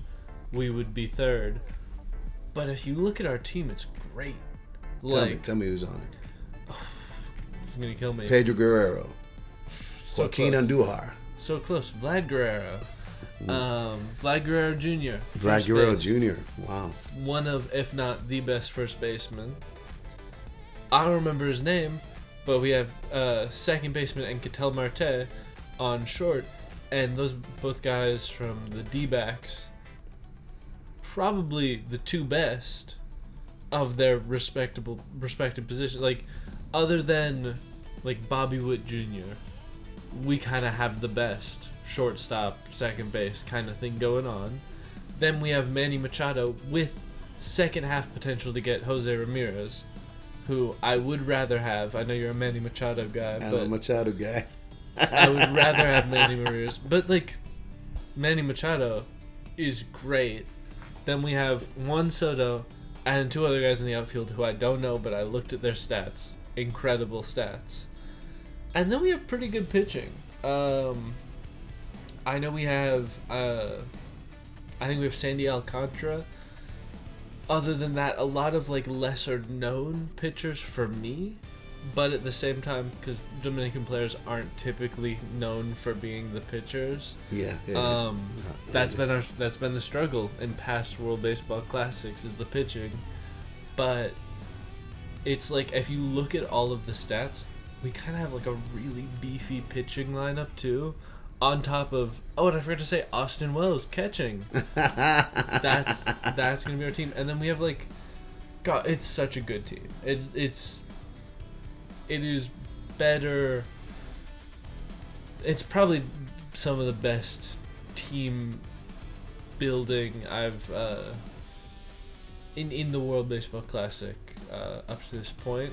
we would be third. But if you look at our team, it's great. Tell me who's on it. It's going to kill me. Pedro Guerrero. So Joaquin close. Andujar. So close. Vlad Guerrero. Vlad Guerrero Jr. Vlad Guerrero Jr. Wow. One of, if not the best first baseman. I don't remember his name, but we have second baseman and Ketel Marte on short, and those both guys from the D-backs, probably the two best of their respective positions. Like, other than like Bobby Witt Jr., we kind of have the best shortstop, second base kind of thing going on. Then we have Manny Machado with second half potential to get Jose Ramirez, who I would rather have. I know you're a Manny Machado guy, I'm but a Machado guy. I would rather have Manny Ramirez. But like, Manny Machado is great. Then we have Juan Soto and two other guys in the outfield who I don't know, but I looked at their stats. Incredible stats. And then we have pretty good pitching. I know we have, I think we have Sandy Alcantara. Other than that, a lot of like lesser known pitchers for me. But at the same time, because Dominican players aren't typically known for being the pitchers. Yeah. That's been the struggle in past World Baseball Classics is the pitching. But it's like, if you look at all of the stats, we kind of have like a really beefy pitching lineup too. On top of, and I forgot to say, Austin Wells catching. That's gonna be our team. And then we have like, God, it's such a good team. It is better. It's probably some of the best team building I've in the World Baseball Classic up to this point.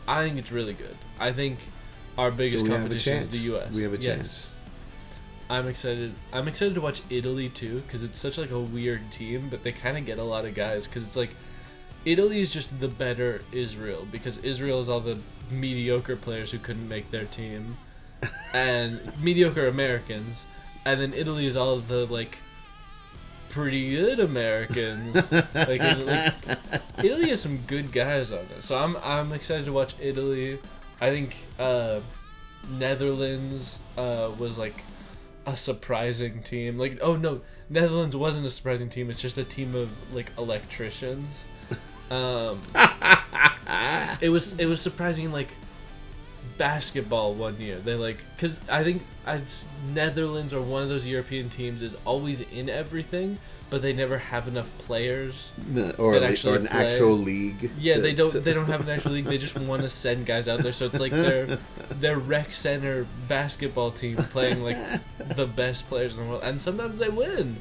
I think it's really good. I think our biggest competition is the U.S. We have a chance. I'm excited. I'm excited to watch Italy too, because it's such like a weird team, but they kind of get a lot of guys. Because it's like Italy is just the better Israel, because Israel is all the mediocre players who couldn't make their team, and mediocre Americans, and then Italy is all the like pretty good Americans. like Italy has some good guys on it, so I'm excited to watch Italy. I think Netherlands was like a surprising team. Like, oh no, Netherlands wasn't a surprising team. It's just a team of like electricians. It was surprising in like basketball one year. They like, because I think Netherlands or one of those European teams is always in everything, but they never have enough players or an actual league. Yeah, they don't have an actual league. They just want to send guys out there. So it's like their rec center basketball team playing like the best players in the world, and sometimes they win.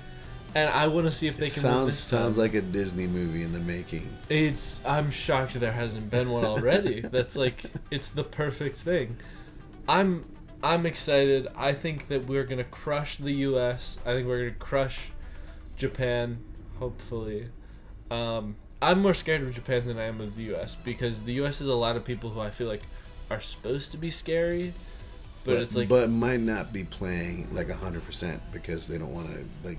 And I want to see if they can win this time. Sounds like a Disney movie in the making. I'm shocked there hasn't been one already. That's like, it's the perfect thing. I'm excited. I think that we're gonna crush the U.S. I think we're gonna crush Japan, hopefully. I'm more scared of Japan than I am of the U.S. because the U.S. is a lot of people who I feel like are supposed to be scary, but it's like, but might not be playing like 100% because they don't want to like.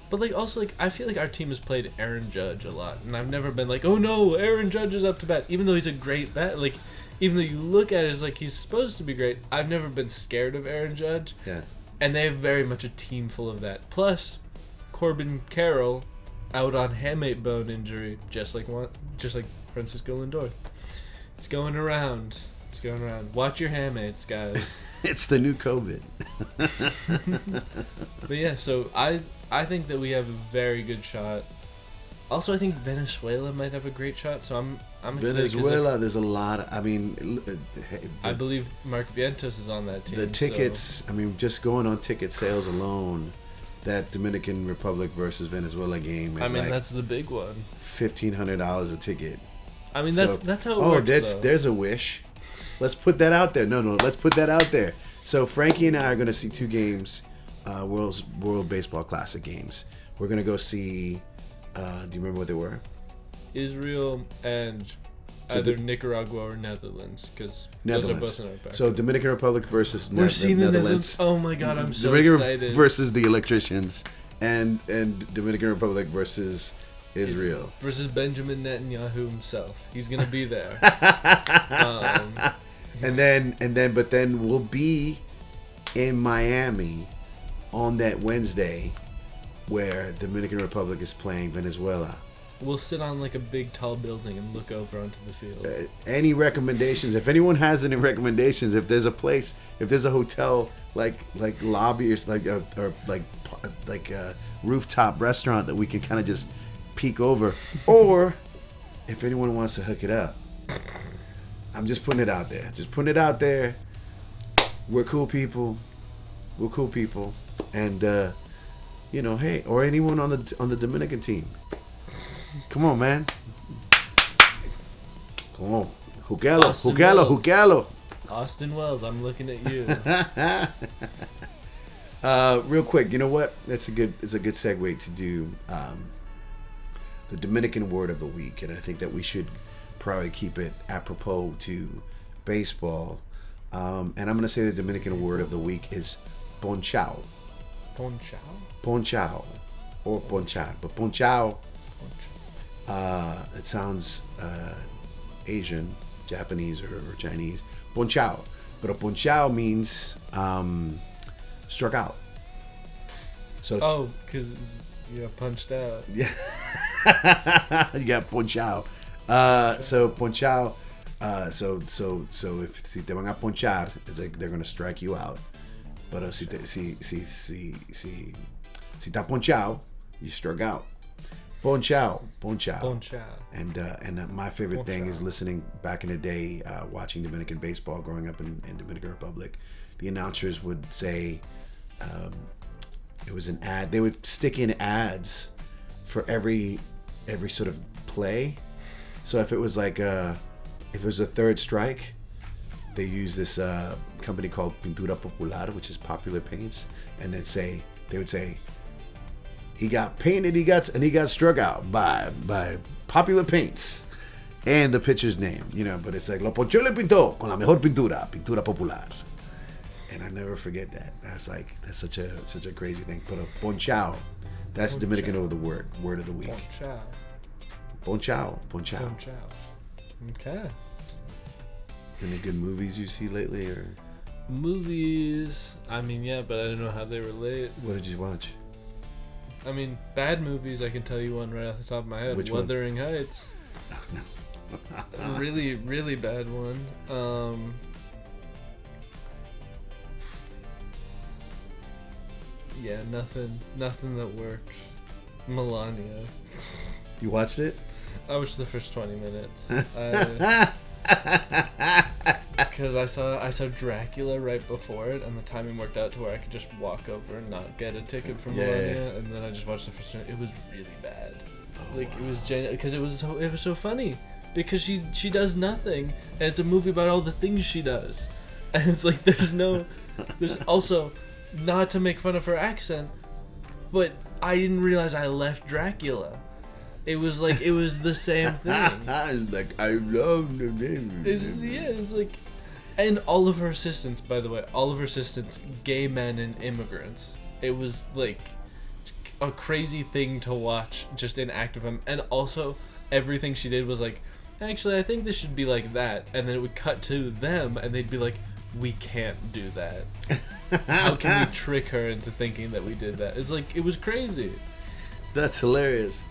But like also like I feel like our team has played Aaron Judge a lot, and I've never been like, oh no, Aaron Judge is up to bat, even though he's a great bat. Like, even though you look at it as like he's supposed to be great, I've never been scared of Aaron Judge. Yeah. And they have very much a team full of that. Plus, Corbin Carroll out on hamate bone injury, just like Francisco Lindor. It's going around. Watch your hamates, guys. It's the new COVID. But yeah, so I think that we have a very good shot. Also, I think Venezuela might have a great shot, so I'm excited. Venezuela, there's a lot of, I mean... I believe Mark Vientos is on that team. The tickets, I mean, just going on ticket sales alone, that Dominican Republic versus Venezuela game is that's the big one. $1,500 a ticket. I mean, that's how it works, there's a wish. Let's put that out there. No, let's put that out there. So Frankie and I are going to see 2 games, World Baseball Classic games. We're going to go see... do you remember what they were? Israel and either Nicaragua or Netherlands, because those are both in our back. So Dominican Republic versus We're seeing the Netherlands. Oh my God, I'm so Dominican excited. Versus the electricians, and Dominican Republic versus Israel. Versus Benjamin Netanyahu himself. He's gonna be there. But then we'll be in Miami on that Wednesday, where Dominican Republic is playing Venezuela. We'll sit on like a big tall building and look over onto the field. Any recommendations? If anyone has any recommendations, if there's a place, if there's a hotel like lobby or like a rooftop restaurant that we can kind of just peek over, or if anyone wants to hook it up, I'm just putting it out there. Just putting it out there. We're cool people. And hey, or anyone on the Dominican team. Come on, man. Come on. Juquelo. Austin Wells, I'm looking at you. Real quick, you know what? It's a good segue to do the Dominican word of the week, and I think that we should probably keep it apropos to baseball. And I'm going to say the Dominican word of the week is ponchao. Ponchao or ponchar, but ponchao. It sounds Asian, Japanese, or Chinese. Ponchao. But ponchao means struck out. So because you got punched out. Yeah. You got ponchao. So ponchao. So if si te van a ponchar, it's like they're gonna strike you out. But si está ponchao, you struck out. Ponchao. And my favorite thing is listening back in the day, watching Dominican baseball, growing up in Dominican Republic. The announcers would say, it was an ad. They would stick in ads for every sort of play. So if it was like if it was a third strike, they use this company called Pintura Popular, which is Popular Paints, and they would say he got painted, he got struck out by Popular Paints, and the pitcher's name, but it's like Lo ponchó le pintó con la mejor pintura Popular, and I never forget that. That's such a crazy thing. But ponchao, that's Dominican over the word of the week. Ponchao. Okay. Any good movies you see lately, or movies? I mean, yeah, but I don't know how they relate. What did you watch? I mean, bad movies. I can tell you one right off the top of my head. Which Wuthering Heights. Oh, no. A really, really bad one. Yeah, nothing that works. Melania. You watched it? I watched the first 20 minutes. Because I saw Dracula right before it, and the timing worked out to where I could just walk over and not get a ticket from Melania, and then I just watched the first one. It was really bad. It was genuine, because it was so funny, because she does nothing, and it's a movie about all the things she does, and it's like there's also, not to make fun of her accent, but I didn't realize I left Dracula. It was the same thing. It's like, I love the name. It's like, and all of her assistants, by the way, gay men and immigrants. It was like a crazy thing to watch, just in act of them. And also, everything she did was like, actually, I think this should be like that. And then it would cut to them, and they'd be like, we can't do that. How can we trick her into thinking that we did that? It's like, it was crazy. That's hilarious.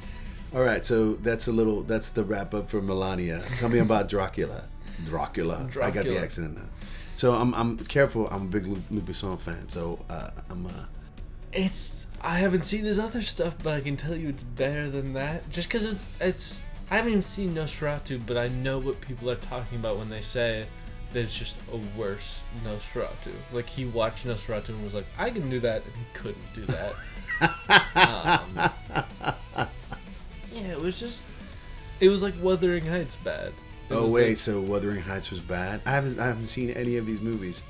All right, so that's the wrap up for Melania. Tell me about Dracula. Dracula. I got the accent now. So I'm careful. I'm a big Luc Besson fan. So I haven't seen his other stuff, but I can tell you it's better than that. Just because it's. I haven't even seen Nosferatu, but I know what people are talking about when they say that it's just a worse Nosferatu. Like, he watched Nosferatu and was like, I can do that, and he couldn't do that. Yeah, it was like Wuthering Heights bad. So Wuthering Heights was bad? I haven't seen any of these movies.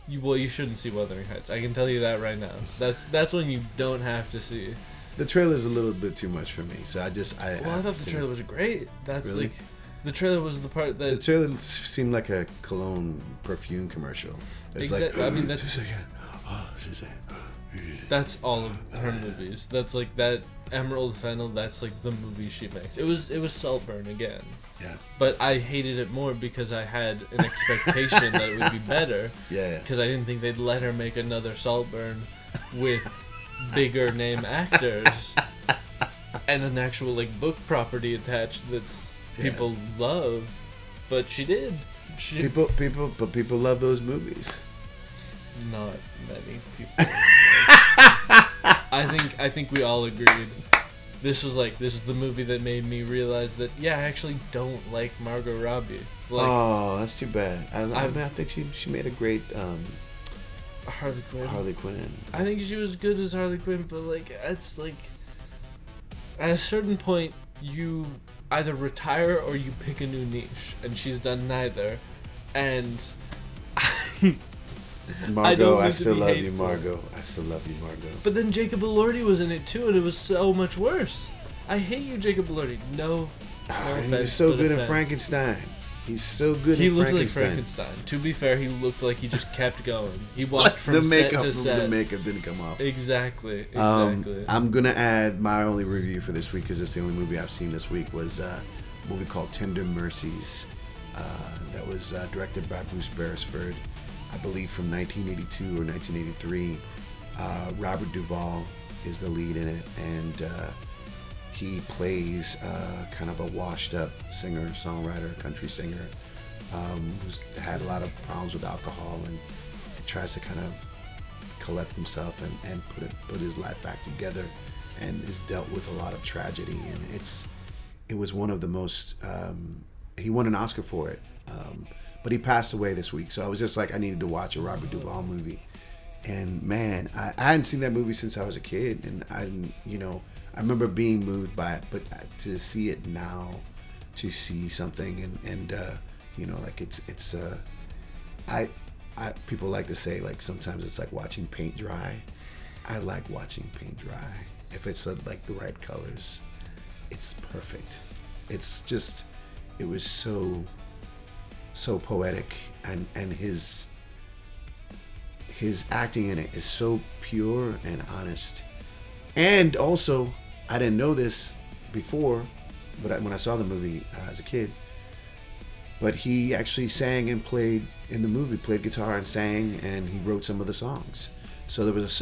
You shouldn't see Wuthering Heights. I can tell you that right now. That's one you don't have to see. The trailer's a little bit too much for me, so I thought the trailer was great. That's really? like, the trailer was the part that... The trailer seemed like a cologne perfume commercial. Exactly. I mean, that's... Suzanne. That's all of her movies. That's like that Emerald Fennel. That's like the movie she makes. It was Saltburn again. Yeah. But I hated it more because I had an expectation that it would be better. Yeah. Because I didn't think they'd let her make another Saltburn with bigger name actors and an actual like book property attached that's people love. But she did. People love those movies. Not many people. I think we all agreed. This was the movie that made me realize that I actually don't like Margot Robbie. Like, oh, that's too bad. I think she made a great Harley Quinn. Harley Quinn. I think she was good as Harley Quinn, but like it's like at a certain point you either retire or you pick a new niche, and she's done neither. And Margot, I still love you, Margot. I still love you, Margot. But then Jacob Elordi was in it too, and it was so much worse. I hate you, Jacob Elordi. No offense. He was so good in Frankenstein. He's so good in Frankenstein. He looked like Frankenstein. To be fair, he looked like he just kept going. He walked from set to set. The makeup didn't come off. Exactly. I'm going to add my only review for this week, because it's the only movie I've seen this week, was a movie called Tender Mercies. That was directed by Bruce Beresford, I believe from 1982 or 1983. Robert Duvall is the lead in it, and he plays kind of a washed-up singer-songwriter, country singer, who's had a lot of problems with alcohol, and tries to kind of collect himself and put his life back together, and has dealt with a lot of tragedy. And it was one of the most... he won an Oscar for it, but he passed away this week. So I was just like, I needed to watch a Robert Duvall movie. And man, I hadn't seen that movie since I was a kid, and I didn't, I remember being moved by it, but to see it now, to see something and like it's people like to say, like, sometimes it's like watching paint dry. I like watching paint dry. If it's like the right colors, it's perfect. It's just, it was so poetic, and his acting in it is so pure and honest. And also, I didn't know this before, but when I saw the movie as a kid, but he actually sang and played in the movie, played guitar and sang, and he wrote some of the songs. So there was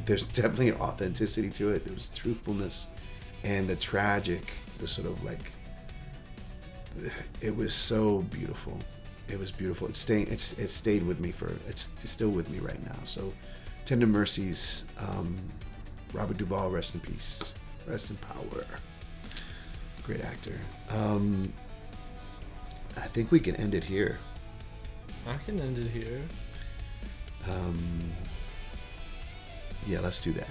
there's definitely an authenticity to it. There was truthfulness and the sort of like, it was so beautiful. It was beautiful. It stayed with me it's still with me right now. So Tender Mercies, Robert Duvall, rest in peace. Rest in power. Great actor. I think we can end it here. I can end it here. Yeah, let's do that.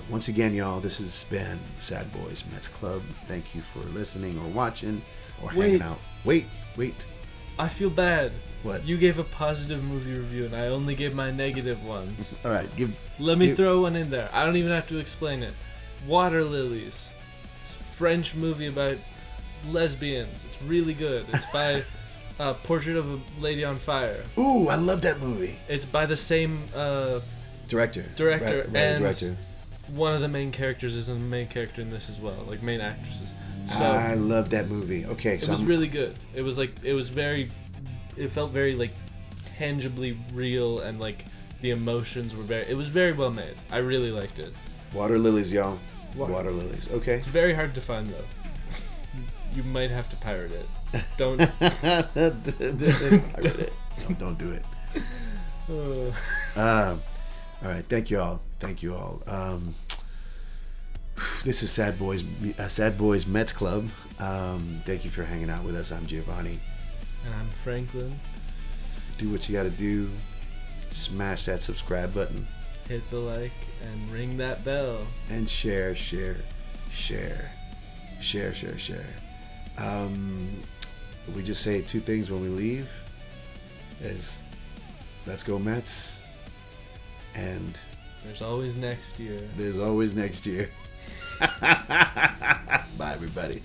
Once again, y'all, this has been Sad Boys Mets Club. Thank you for listening or watching or hanging out. Wait. I feel bad. What? You gave a positive movie review, and I only gave my negative ones. All right, Let me throw one in there. I don't even have to explain it. Water Lilies. It's a French movie about lesbians. It's really good. It's by Portrait of a Lady on Fire. Ooh, I love that movie. It's by the same director. Director. One of the main characters is the main character in this as well, like main actresses. So I love that movie. Okay, so it was really good. It felt very like tangibly real, and like the emotions were it was very well made. I really liked it. Water Lilies, y'all. Water Lilies. Okay. It's very hard to find though. You might have to pirate it. Don't pirate it. Don't do it. All right, thank you all. Thank you all. This is Sad Boys Mets Club. Thank you for hanging out with us. I'm Giovanni. And I'm Franklin. Do what you got to do. Smash that subscribe button. Hit the like and ring that bell. And share. We just say two things when we leave. Is let's go Mets. And there's always next year. Bye, everybody.